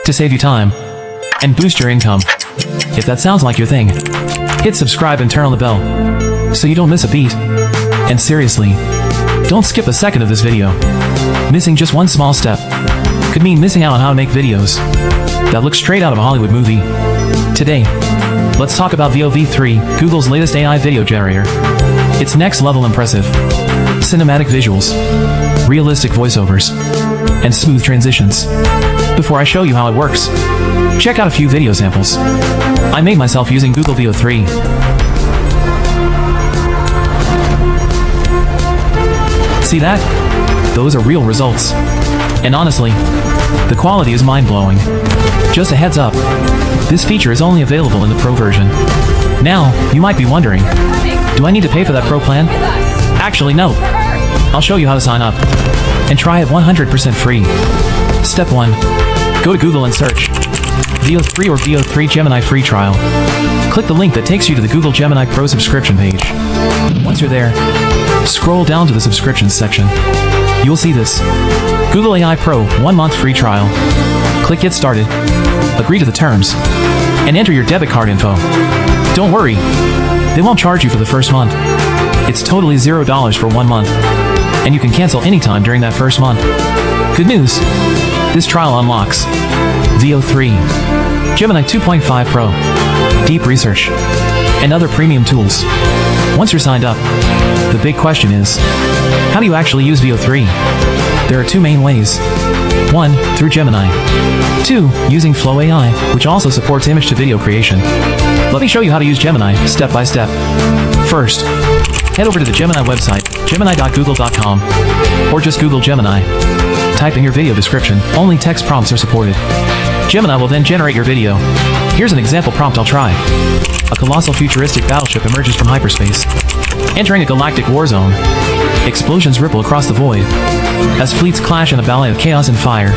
to save you time and boost your income. If that sounds like your thing, hit subscribe and turn on the bell so you don't miss a beat. And seriously, don't skip a second of this video. Missing just one small step could mean missing out on how to make videos that look straight out of a Hollywood movie. Today, let's talk about Veo V3, Google's latest AI video generator. It's next level impressive. Cinematic visuals, realistic voiceovers, and smooth transitions. Before I show you how it works, check out a few video samples I made myself using Google Veo 3. See that? Those are real results. And honestly, the quality is mind-blowing. Just a heads up, this feature is only available in the Pro version. Now, you might be wondering, do I need to pay for that Pro plan? Actually, no. I'll show you how to sign up and try it 100% free. Step 1. Go to Google and search Veo 3 or Veo 3 Gemini free trial. Click the link that takes you to the Google Gemini Pro subscription page. Once you're there, scroll down to the subscriptions section. You'll see this: Google AI Pro 1 month free trial. Click Get Started, agree to the terms, and enter your debit card info. Don't worry, they won't charge you for the first month. It's totally $0 for 1 month, and you can cancel anytime during that first month. Good news, this trial unlocks Veo 3, Gemini 2.5 Pro, deep research, and other premium tools. Once you're signed up, the big question is, how do you actually use Veo 3? There are two main ways. 1. Through Gemini. 2. Using Flow AI, which also supports image-to-video creation. Let me show you how to use Gemini, step by step. First, head over to the Gemini website, gemini.google.com, or just Google Gemini. Type in your video description, only text prompts are supported. Gemini will then generate your video. Here's an example prompt I'll try. A colossal futuristic battleship emerges from hyperspace, entering a galactic war zone. Explosions ripple across the void as fleets clash in a ballet of chaos and fire.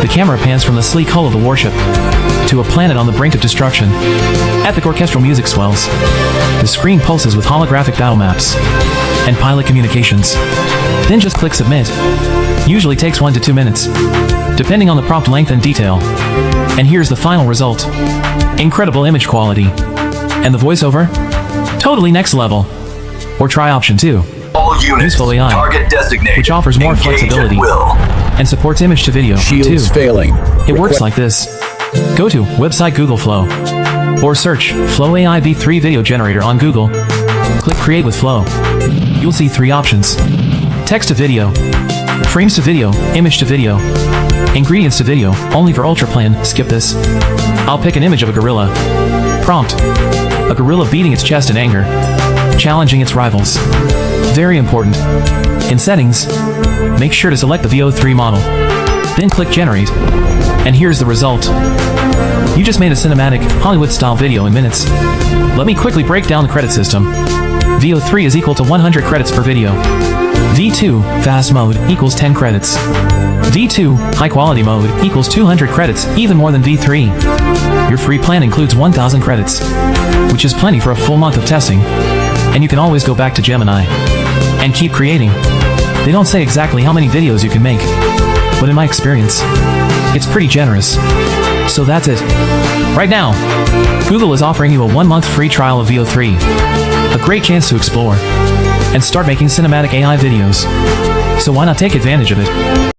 The camera pans from the sleek hull of the warship to a planet on the brink of destruction. Epic orchestral music swells. The screen pulses with holographic battle maps and pilot communications. Then just click Submit. Usually takes 1 to 2 minutes, depending on the prompt length and detail. And here's the final result. Incredible image quality. And the voiceover? Totally next level. Or try option 2. All units, Useful AI, target designated, which offers more engage flexibility at will. and supports image to video Shields too. failing. It works like this. Go to website Google Flow, or search Flow AI V3 video generator on Google. Click Create with Flow. You'll see 3 options: text to video, frames to video, image to video, ingredients to video. Only for Ultra plan, skip this. I'll pick an image of a gorilla. Prompt: a gorilla beating its chest in anger, challenging its rivals. Very important. In settings, make sure to select the Veo 3 model. Then click Generate. And here's the result. You just made a cinematic, Hollywood-style video in minutes. Let me quickly break down the credit system. Veo 3 is equal to 100 credits per video. V2, Fast Mode, equals 10 credits. V2, High Quality Mode, equals 200 credits, even more than V3. Your free plan includes 1,000 credits, which is plenty for a full month of testing. And you can always go back to Gemini and keep creating. They don't say exactly how many videos you can make, but in my experience, it's pretty generous. So that's it. Right now, Google is offering you a 1 month free trial of Veo 3. A great chance to explore and start making cinematic AI videos. So why not take advantage of it?